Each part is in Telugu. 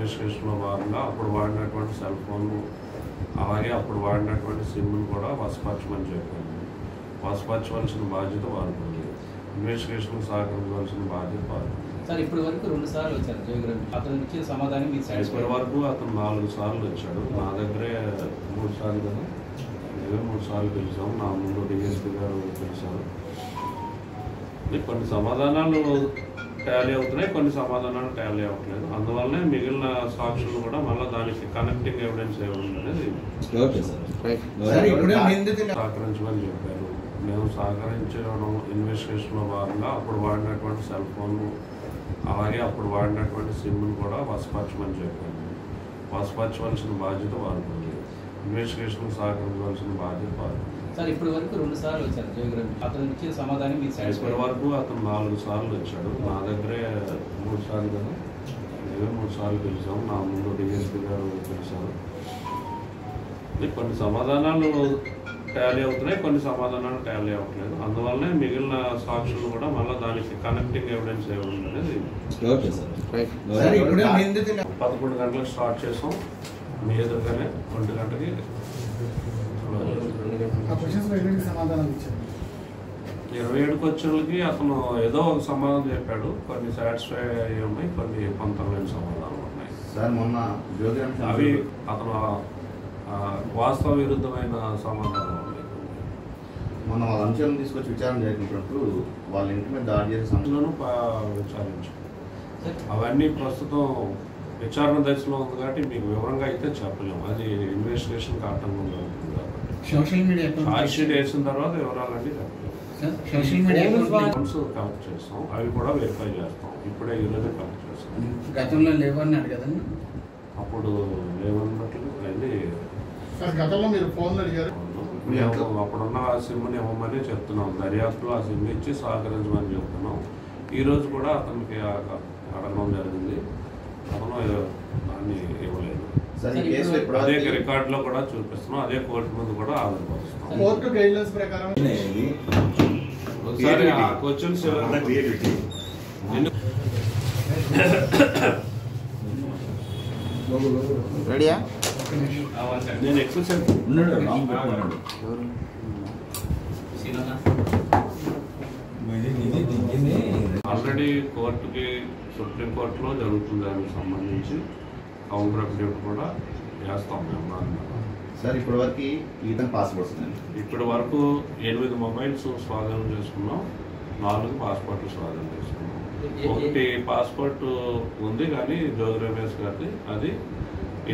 ఇన్వెస్టిగేషన్లో భాగంగా అప్పుడు వాడినటువంటి సెల్ ఫోన్ అలాగే అప్పుడు వాడినటువంటి సిమ్ను కూడా వశపరచమని చెప్పాను. వశపరచవలసిన బాధ్యత వారికి ఉంది. ఇన్వెస్టిగేషన్ సహకరించవలసిన బాధ్యత వారికి ఉంది. సార్ ఇప్పటి వరకు 2 సార్లు వచ్చారు జోగిరామ్. అతను ఇచ్చిన సమాధానం మీకు ఇప్పటి వరకు అతను 4 సార్లు వచ్చాడు. నా దగ్గరే 3 సార్లు కదా, 3 సార్లు పిలిచాము. నా ముందు డిఎస్పీ గారు పిలిచారు. కొన్ని సమాధానాలు టాలీ అవుతున్నాయి, కొన్ని సమాధానాలు టాలీ అవ్వట్లేదు. అందువల్లనే మిగిలిన సాక్షులు కూడా మళ్ళీ దానికి కనెక్టింగ్ ఎవిడెన్స్ ఏముంది అనేది సహకరించమని చెప్పారు. మేము సహకరించడం ఇన్వెస్టిగేషన్లో భాగంగా అప్పుడు వాడినటువంటి సెల్ ఫోన్ అలాగే అప్పుడు వాడినటువంటి సిమ్ను కూడా వశపరచమని చెప్పాను. వశపరచవలసిన బాధ్యత వారికి ఉంది. ఇన్వెస్టిగేషన్ సహకరించవలసిన బాధ్యత వారికి ఉంది. సార్ ఇప్పటి వరకు 2 సార్లు వచ్చారు జోగిరామ్. అతను ఇచ్చిన సమాధానం మీకు ఇప్పటి వరకు అతను 4 సార్లు వచ్చాడు. నా దగ్గరే 3 సార్లు కదా, 3 సార్లు పిలిచాము. నా ముందు డిఎస్పీ గారు పిలిచారు. కొన్ని సమాధానాలు టాలీ అవుతున్నాయి, కొన్ని సమాధానాలు టాలీ అవ్వట్లేదు. అందువల్లనే మిగిలిన సాక్షులు కూడా మళ్ళీ దానికి కనెక్టింగ్ ఎవిడెన్స్ ఏముంది అనేది 11 గంటలకు స్టార్ట్ చేసాం. మీ ఎదురుగానే 2 గంటకి 27 క్వశ్చన్లకి అతను ఏదో ఒక సమాధానం చెప్పాడు. కొన్ని సాటిస్ఫై అయ్యి ఉన్నాయి, కొన్ని పొందలేని సమాధానాలు ఉన్నాయి. సార్ మొన్న అవి అతను వాస్తవ విరుద్ధమైన సమాధానం ఉన్నాయి. మొన్న వాళ్ళ అంశాలను తీసుకొచ్చి విచారణ జరిగినప్పుడు వాళ్ళ ఇంటి మీద దాడి చేసే సంస్థలను విచారించాం. అవన్నీ ప్రస్తుతం విచారణ దశలో ఉంది కాబట్టి మీకు వివరంగా అయితే చెప్పలేము. అది ఇన్వెస్టిగేషన్ ఆటంకం జరుగుతుంది కాబట్టి సోషల్ మీడియా ఛార్జ్ షీట్ వేసిన తర్వాత వివరాలన్నీ చెప్పలేము. సోషల్ మీడియా కలెక్ట్ చేస్తాం, అవి కూడా వెరిఫై చేస్తాం. ఇప్పుడే ఈరోజు కలెక్ట్ చేస్తాం. గతంలో లేవన్నాడు కదండి, అప్పుడు లేవన్నట్లు అది గతంలో మీరు ఫోన్లు అడిగారు. మేము అప్పుడున్న ఆ సిమ్ని ఇవ్వమని చెప్తున్నాం. దర్యాప్తులో ఆ సిమ్ ఇచ్చి సహకరించమని చెప్తున్నాం. ఈరోజు కూడా అతనికి అడగడం జరిగింది. అతను దాన్ని ఇవ్వలేదు. అదే రికార్డులో కూడా చూపిస్తున్నాం. అదే కోర్టు ముందు కూడా ఆధారపరుస్తున్నాం. కోర్టు గైడ్లైన్స్ ప్రకారం ఒకసారి ఆ క్వశ్చన్స్ రెడీయా? నేను ఎక్కువసేపు ఆల్రెడీ కోర్టుకి సుప్రీంకోర్టులో జరుగుతుంది. దానికి సంబంధించి కౌంటర్ అఫిడవిట్ కూడా వేస్తాం మేము. సార్ ఇప్పటి వరకు ఈతన్ పాస్పోర్ట్స్ ఇప్పటి వరకు 8 మొబైల్స్ స్వాధీనం చేసుకున్నాం, 4 పాస్పోర్ట్లు స్వాధీనం చేసుకున్నాం. 1 పాస్పోర్ట్ ఉంది కానీ జోగి రమేష్ గారిది, అది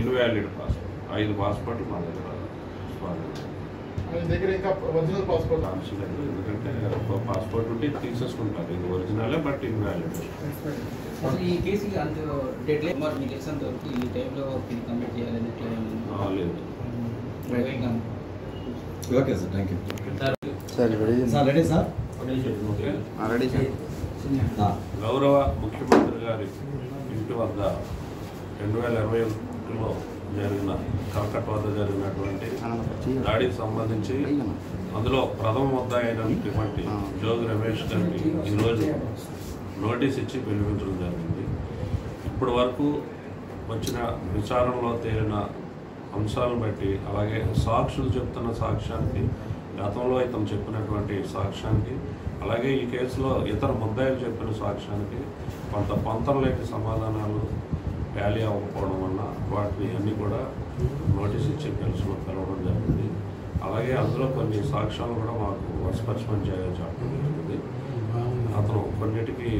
ఇన్వాలిడ్ పాస్పోర్ట్. 5 పాస్పోర్ట్లు మా దగ్గర స్వాధీనం. ఎందుకంటే ఒక పాస్పోర్ట్ ఉంటే తీసేసుకుంటారు. ఇది ఒరిజినలే బట్ ఇన్వాలిడ్. ఈ కేసు ఈ టైంలో కంప్లీట్ చేయాలని లేదు. Okay sir, thank you sir. Ready sir? Okay. Ready sir. గౌరవ ముఖ్యమంత్రి గారి ఇంటి వద్ద 2021లో జరిగిన కల్కట్ వద్ద జరిగినటువంటి దాడికి సంబంధించి అందులో ప్రథమ ముద్దాయి అయినటువంటి జోగి రమేష్ గారికి ఈరోజు నోటీస్ ఇచ్చి పిలిపించడం జరిగింది. ఇప్పటి వరకు వచ్చిన విచారణలో తేలిన అంశాలను బట్టి, అలాగే సాక్షులు చెప్తున్న సాక్ష్యానికి, గతంలో ఇతను చెప్పినటువంటి సాక్ష్యానికి, అలాగే ఈ కేసులో ఇతర ముద్దాయిలు చెప్పిన సాక్ష్యానికి కొంత పొంతన లేని సమాధానాలు టాలీ అవ్వకపోవడం వల్ల వాటిని అన్నీ కూడా నోటీస్ ఇచ్చి పిలవడం జరిగింది. అలాగే అందులో కొన్ని సాక్ష్యాలు కూడా మాకు వశపరచమని చెప్పడం జరిగింది. అతను కొన్నిటికి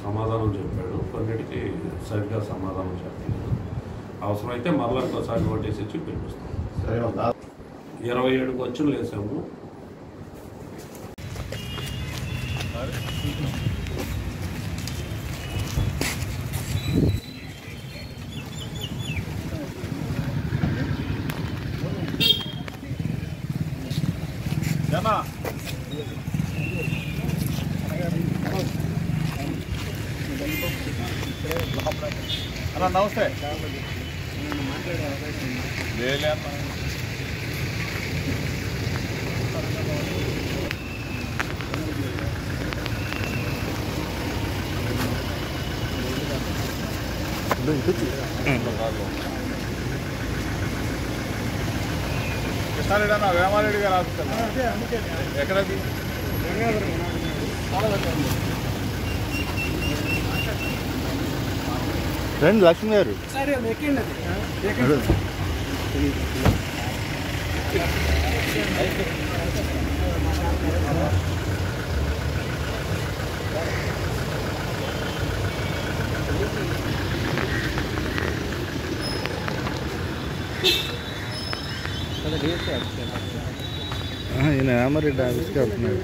సమాధానం చెప్పాడు, కొన్నిటికి సరిగ్గా సమాధానం చెప్పలేదు. అవసరమైతే మరలా ఇంకోసారి నోటీస్ ఇచ్చి పిలిపిస్తాం. 27 క్వశ్చన్లు వేసాము. అలా నమస్తే. లేదు కృష్ణారెడ్డి అన్న వేమారెడ్డి గారు హాస్పిటల్ ఎక్కడది? రండి లక్ష్మి గారు. ఈయన వేమారెడ్డి ఆఫీస్కి వెళ్తున్నాడు.